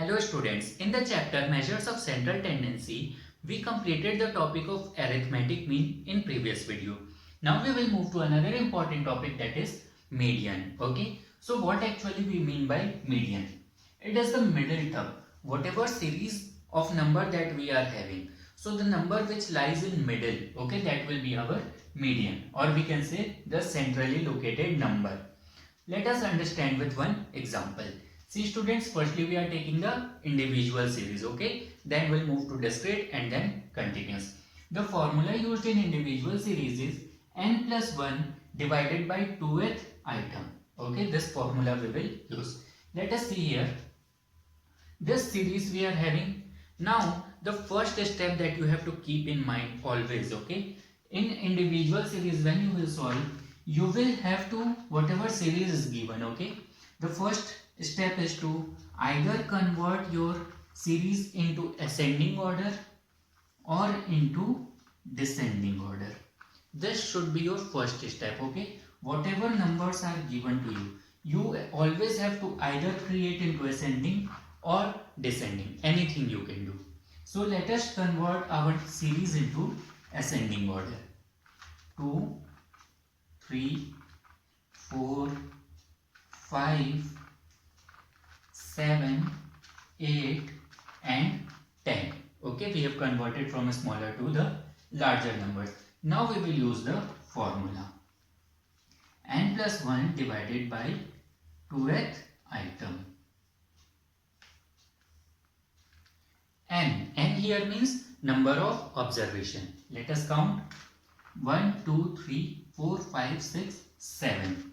Hello students, in the chapter Measures of Central Tendency, we completed the topic of arithmetic mean in previous video. Now we will move to another important topic, that is median. Okay, so what actually we mean by median? It is the middle term, whatever series of number that we are having. So the number which lies in middle, okay, that will be our median, or we can say the centrally located number. Let us understand with one example. See students, firstly we are taking the individual series, okay? Then we'll move to discrete and then continuous. The formula used in individual series is n plus 1 divided by 2th item. Okay, this formula we will use. Let us see here. This series we are having. Now, the first step that you have to keep in mind always, okay? In individual series, when you will solve, you will have to, whatever series is given, okay? The first step is to either convert your series into ascending order or into descending order. This should be your first step, okay? Whatever numbers are given to you, you always have to either create into ascending or descending, anything you can do. So let us convert our series into ascending order. 2, 3, 4, 5, 7, 8 and 10. Okay, we have converted from a smaller to the larger numbers. Now we will use the formula. N plus 1 divided by 2th item. N here means number of observation. Let us count. 1, 2, 3, 4, 5, 6, 7.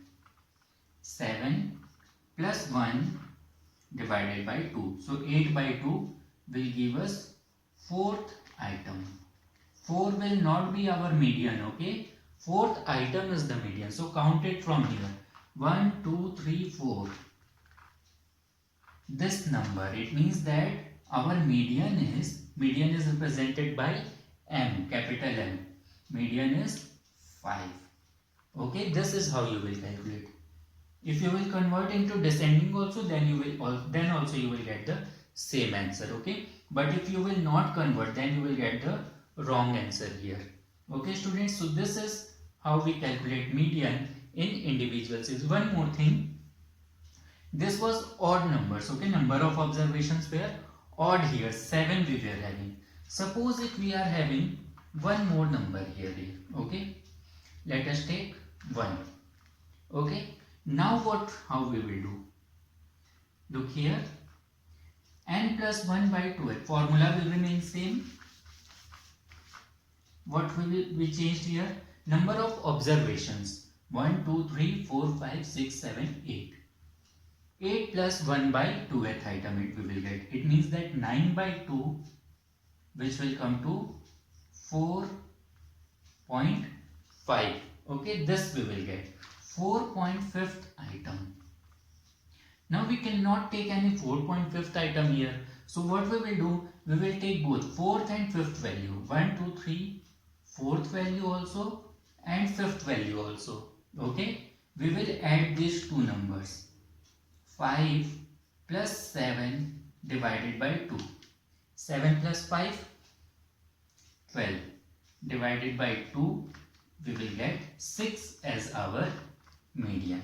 7 plus 1 divided by 2. So 8 by 2 will give us 4th item. 4 will not be our median, okay? 4th item is the median. So count it from here. 1, 2, 3, 4. This number, it means that our median is represented by M, capital M. Median is 5. Okay, this is how you will calculate. If you will convert into descending also, then also you will get the same answer, okay? But if you will not convert, then you will get the wrong answer here. Okay students, so this is how we calculate median in individual series. One more thing, this was odd numbers, okay? Number of observations were odd here, 7 we were having. Suppose if we are having one more number here, okay? Let us take 1, okay? Now how we will do? Look here, n plus 1 by 2, formula will remain same. What will be changed here? Number of observations, 1, 2, 3, 4, 5, 6, 7, 8. 8 plus 1 by 2th item we will get. It means that 9 by 2, which will come to 4.5. Okay, this we will get. 4.5th item. Now we cannot take any 4.5th item here. So what we will do? We will take both 4th and 5th value. 1, 2, 3, 4th value also and 5th value also. Okay, we will add these two numbers. 5 plus 7 divided by 2. 7 plus 5, 12. Divided by 2, we will get 6 as our median.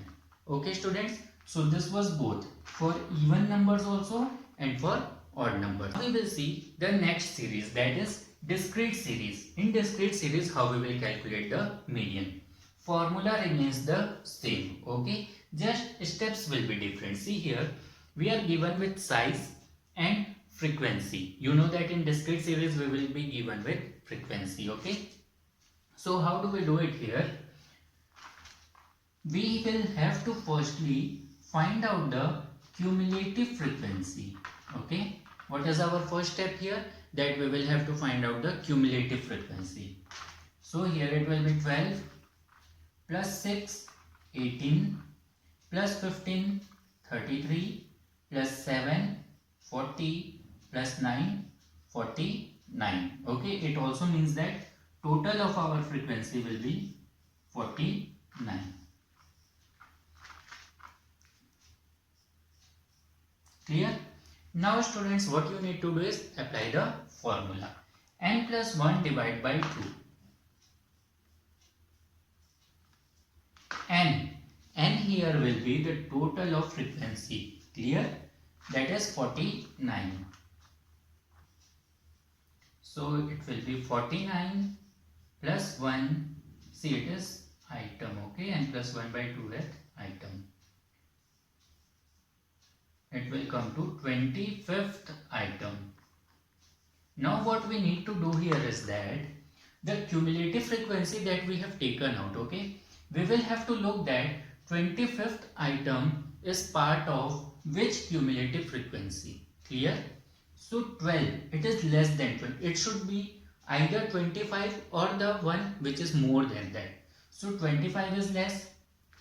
Okay students, so this was both for even numbers also and for odd numbers. We will see the next series, that is discrete series. In discrete series, how we will calculate the median. Formula remains the same, okay? Just steps will be different. See here, we are given with size and frequency. You know that in discrete series we will be given with frequency, okay? So how do we do it here? We will have to firstly find out the cumulative frequency, okay? What is our first step here? That we will have to find out the cumulative frequency. So here it will be 12 plus 6, 18 plus 15, 33 plus 7, 40 plus 9, 49. Okay, it also means that total of our frequency will be 49. Clear? Now students, what you need to do is apply the formula. N plus 1 divided by 2. N here will be the total of frequency. Clear? That is 49. So it will be 49 plus 1. See, it is item. Okay, N plus 1 by 2 is item. It will come to 25th item. Now what we need to do here is that the cumulative frequency that we have taken out, okay, we will have to look that 25th item is part of which cumulative frequency. Clear? So 12, it is less than 12. It should be either 25 or the one which is more than that. So 25 is less,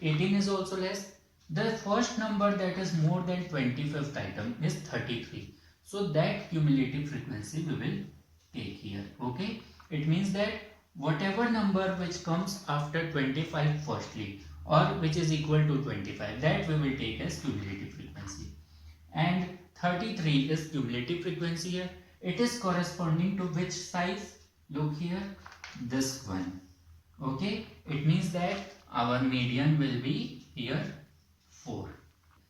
18 is also less. The first number that is more than 25th item is 33. So that cumulative frequency we will take here. Okay. It means that whatever number which comes after 25 firstly or which is equal to 25, that we will take as cumulative frequency. And 33 is cumulative frequency here. It is corresponding to which size? Look here, this one. Okay. It means that our median will be here 4.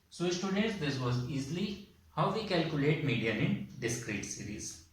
So students, this was easily how we calculate median in discrete series.